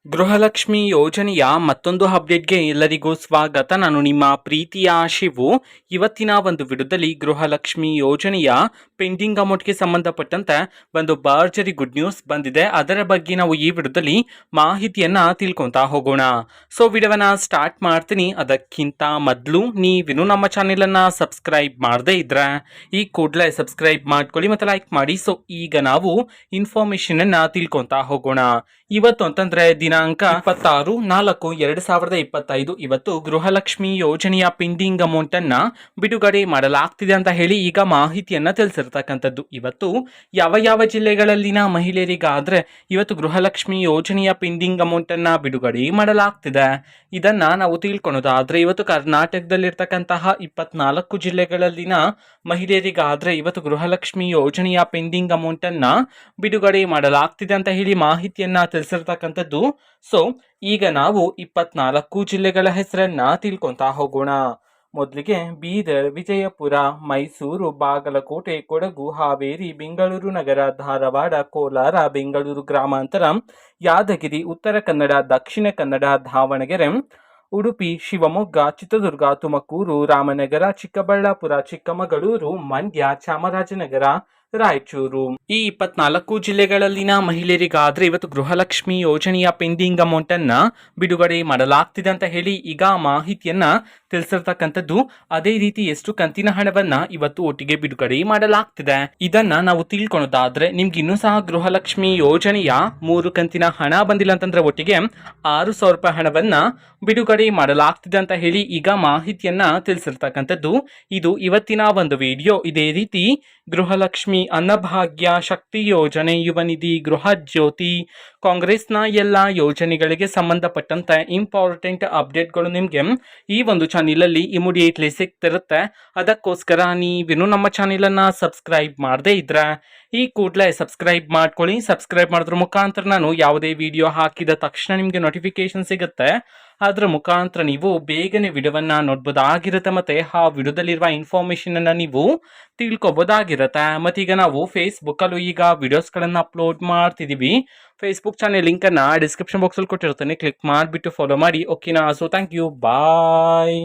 ಗೃಹಲಕ್ಷ್ಮಿ ಯೋಜನೆಯ ಮತ್ತೊಂದು ಅಪ್ಡೇಟ್ಗೆ ಎಲ್ಲರಿಗೂ ಸ್ವಾಗತ. ನಾನು ನಿಮ್ಮ ಪ್ರೀತಿಯ ಶಿವು. ಇವತ್ತಿನ ಒಂದು ವಿಡಿಯೋದಲ್ಲಿ ಗೃಹಲಕ್ಷ್ಮಿ ಯೋಜನೆಯ ಪೆಂಡಿಂಗ್ ಅಮೌಂಟ್ಗೆ ಸಂಬಂಧಪಟ್ಟಂತೆ ಒಂದು ಭರ್ಜರಿ ಗುಡ್ ನ್ಯೂಸ್ ಬಂದಿದೆ. ಅದರ ಬಗ್ಗೆ ನಾವು ಈ ವಿಡಿಯೋದಲ್ಲಿ ಮಾಹಿತಿಯನ್ನ ತಿಳ್ಕೊಂತಾ ಹೋಗೋಣ. ಸೊ ವಿಡಿಯೋವನ್ನ ಸ್ಟಾರ್ಟ್ ಮಾಡ್ತೀನಿ. ಅದಕ್ಕಿಂತ ಮೊದಲು ನೀವಿನ್ನು ನಮ್ಮ ಚಾನೆಲನ್ನು ಸಬ್ಸ್ಕ್ರೈಬ್ ಮಾಡದೇ ಇದ್ರೆ ಈ ಕೂಡಲೇ ಸಬ್ಸ್ಕ್ರೈಬ್ ಮಾಡ್ಕೊಳ್ಳಿ ಮತ್ತು ಲೈಕ್ ಮಾಡಿ. ಸೊ ಈಗ ನಾವು ಇನ್ಫಾರ್ಮೇಶನ್ ಅನ್ನ ತಿಳ್ಕೊಂತಾ ಹೋಗೋಣ. ಇವತ್ತು ಅಂತಂದ್ರೆ ದಿನಾಂಕ 26/4/2025 ಇವತ್ತು ಗೃಹಲಕ್ಷ್ಮಿ ಯೋಜನೆಯ ಪೆಂಡಿಂಗ್ ಅಮೌಂಟ್ ಅನ್ನ ಬಿಡುಗಡೆ ಮಾಡಲಾಗ್ತಿದೆ ಅಂತ ಹೇಳಿ ಈಗ ಮಾಹಿತಿಯನ್ನ ತಿಳಿಸಿರ್ತಕ್ಕಂಥದ್ದು. ಇವತ್ತು ಯಾವ ಜಿಲ್ಲೆಗಳಲ್ಲಿನ ಮಹಿಳೆಯರಿಗಾದ್ರೆ ಇವತ್ತು ಗೃಹಲಕ್ಷ್ಮಿ ಯೋಜನೆಯ ಪೆಂಡಿಂಗ್ ಅಮೌಂಟ್ ಅನ್ನ ಬಿಡುಗಡೆ ಮಾಡಲಾಗ್ತಿದೆ ಇದನ್ನ ನಾವು ತಿಳ್ಕೊಳ್ಳೋದಾದ್ರೆ ಇವತ್ತು ಕರ್ನಾಟಕದಲ್ಲಿರ್ತಕ್ಕಂತಹ 24 ಜಿಲ್ಲೆಗಳಲ್ಲಿನ ಮಹಿಳೆಯರಿಗಾದ್ರೆ ಇವತ್ತು ಗೃಹಲಕ್ಷ್ಮಿ ಯೋಜನೆಯ ಪೆಂಡಿಂಗ್ ಅಮೌಂಟ್ ಅನ್ನ ಬಿಡುಗಡೆ ಮಾಡಲಾಗ್ತಿದೆ ಅಂತ ಹೇಳಿ ಮಾಹಿತಿಯನ್ನ ತಿಳಿಸಿರ್ತಕ್ಕಂಥದ್ದು. ಸೊ ಈಗ ನಾವು 24 ಜಿಲ್ಲೆಗಳ ಹೆಸರನ್ನ ತಿಳ್ಕೊಂತಾ ಹೋಗೋಣ. ಮೊದಲಿಗೆ ಬೀದರ್, ವಿಜಯಪುರ, ಮೈಸೂರು, ಬಾಗಲಕೋಟೆ, ಕೊಡಗು, ಹಾವೇರಿ, ಬೆಂಗಳೂರು ನಗರ, ಧಾರವಾಡ, ಕೋಲಾರ, ಬೆಂಗಳೂರು ಗ್ರಾಮಾಂತರ, ಯಾದಗಿರಿ, ಉತ್ತರ ಕನ್ನಡ, ದಕ್ಷಿಣ ಕನ್ನಡ, ದಾವಣಗೆರೆ, ಉಡುಪಿ, ಶಿವಮೊಗ್ಗ, ಚಿತ್ರದುರ್ಗ, ತುಮಕೂರು, ರಾಮನಗರ, ಚಿಕ್ಕಬಳ್ಳಾಪುರ, ಚಿಕ್ಕಮಗಳೂರು, ಮಂಡ್ಯ, ಚಾಮರಾಜನಗರ, ರಾಯಚೂರು. ಈ 24 ಜಿಲ್ಲೆಗಳಲ್ಲಿನ ಮಹಿಳೆಯರಿಗಾದ್ರೆ ಇವತ್ತು ಗೃಹಲಕ್ಷ್ಮಿ ಯೋಜನೆಯ ಪೆಂಡಿಂಗ್ ಅಮೌಂಟ್ ಅನ್ನ ಬಿಡುಗಡೆ ಮಾಡಲಾಗ್ತಿದೆ ಅಂತ ಹೇಳಿ ಈಗ ಮಾಹಿತಿಯನ್ನ ತಿಳಿಸಿರ್ತಕ್ಕಂಥದ್ದು. ಅದೇ ರೀತಿ ಎಷ್ಟು ಕಂತಿನ ಹಣವನ್ನ ಇವತ್ತು ಒಟ್ಟಿಗೆ ಬಿಡುಗಡೆ ಮಾಡಲಾಗ್ತಿದೆ ಇದನ್ನ ನಾವು ತಿಳ್ಕೊಳ್ಳೋದಾದ್ರೆ ನಿಮ್ಗೆ ಇನ್ನೂ ಸಹ ಗೃಹಲಕ್ಷ್ಮಿ ಯೋಜನೆಯ 3 ಕಂತಿನ ಹಣ ಬಂದಿಲ್ಲ ಅಂತಂದ್ರೆ ಒಟ್ಟಿಗೆ 6,000 ರೂಪಾಯಿ ಹಣವನ್ನ ಬಿಡುಗಡೆ ಮಾಡಲಾಗ್ತಿದೆ ಅಂತ ಹೇಳಿ ಈಗ ಮಾಹಿತಿಯನ್ನ ತಿಳಿಸಿರ್ತಕ್ಕಂಥದ್ದು. ಇದು ಇವತ್ತಿನ ಒಂದು ವಿಡಿಯೋ. ಇದೇ ರೀತಿ ಗೃಹಲಕ್ಷ್ಮಿ, ಅನ್ನಭಾಗ್ಯ, ಶಕ್ತಿ ಯೋಜನೆ, ಯುವ ನಿಧಿ, ಗೃಹ ಜ್ಯೋತಿ, ಕಾಂಗ್ರೆಸ್ನ ಎಲ್ಲ ಯೋಜನೆಗಳಿಗೆ ಸಂಬಂಧಪಟ್ಟಂತೆ ಇಂಪಾರ್ಟೆಂಟ್ ಅಪ್ಡೇಟ್ಗಳು ನಿಮಗೆ ಈ ಒಂದು ಚಾನೆಲಲ್ಲಿ ಇಮಿಡಿಯೇಟ್ಲಿ ಸಿಗ್ತಿರುತ್ತೆ. ಅದಕ್ಕೋಸ್ಕರ ನೀವಿನ್ನು ನಮ್ಮ ಚಾನೆಲನ್ನು ಸಬ್ಸ್ಕ್ರೈಬ್ ಮಾಡದೇ ಇದ್ರೆ ಈ ಕೂಡಲೇ ಸಬ್ಸ್ಕ್ರೈಬ್ ಮಾಡ್ಕೊಳ್ಳಿ. ಸಬ್ಸ್ಕ್ರೈಬ್ ಮಾಡೋದ್ರ ಮುಖಾಂತರ ನಾನು ಯಾವುದೇ ವಿಡಿಯೋ ಹಾಕಿದ ತಕ್ಷಣ ನಿಮಗೆ ನೋಟಿಫಿಕೇಶನ್ ಸಿಗುತ್ತೆ. ಅದರ ಮುಖಾಂತರ ನೀವು ಬೇಗನೆ ವಿಡಿಯೋವನ್ನ ನೋಡ್ಬೋದಾಗಿರುತ್ತೆ ಮತ್ತೆ ಆ ವಿಡಿಯೋದಲ್ಲಿರುವ ಇನ್ಫಾರ್ಮೇಶನ್ ಅನ್ನ ನೀವು ತಿಳ್ಕೊಬೋದಾಗಿರುತ್ತೆ. ಮತ್ತೀಗ ನಾವು ಫೇಸ್ಬುಕ್ ಅಲ್ಲೂ ಈಗ ವಿಡಿಯೋಸ್ಗಳನ್ನು ಅಪ್ಲೋಡ್ ಮಾಡ್ತಿದೀವಿ. ಫೇಸ್ಬುಕ್ ಚಾನೆಲ್ ಲಿಂಕ್ ಅನ್ನ ಡಿಸ್ಕ್ರಿಪ್ಷನ್ ಬಾಕ್ಸ್ ಅಲ್ಲಿ ಕೊಟ್ಟಿರ್ತೇನೆ, ಕ್ಲಿಕ್ ಮಾಡಿಬಿಟ್ಟು ಫಾಲೋ ಮಾಡಿ. ಓಕೆನಾ? So thank you, bye.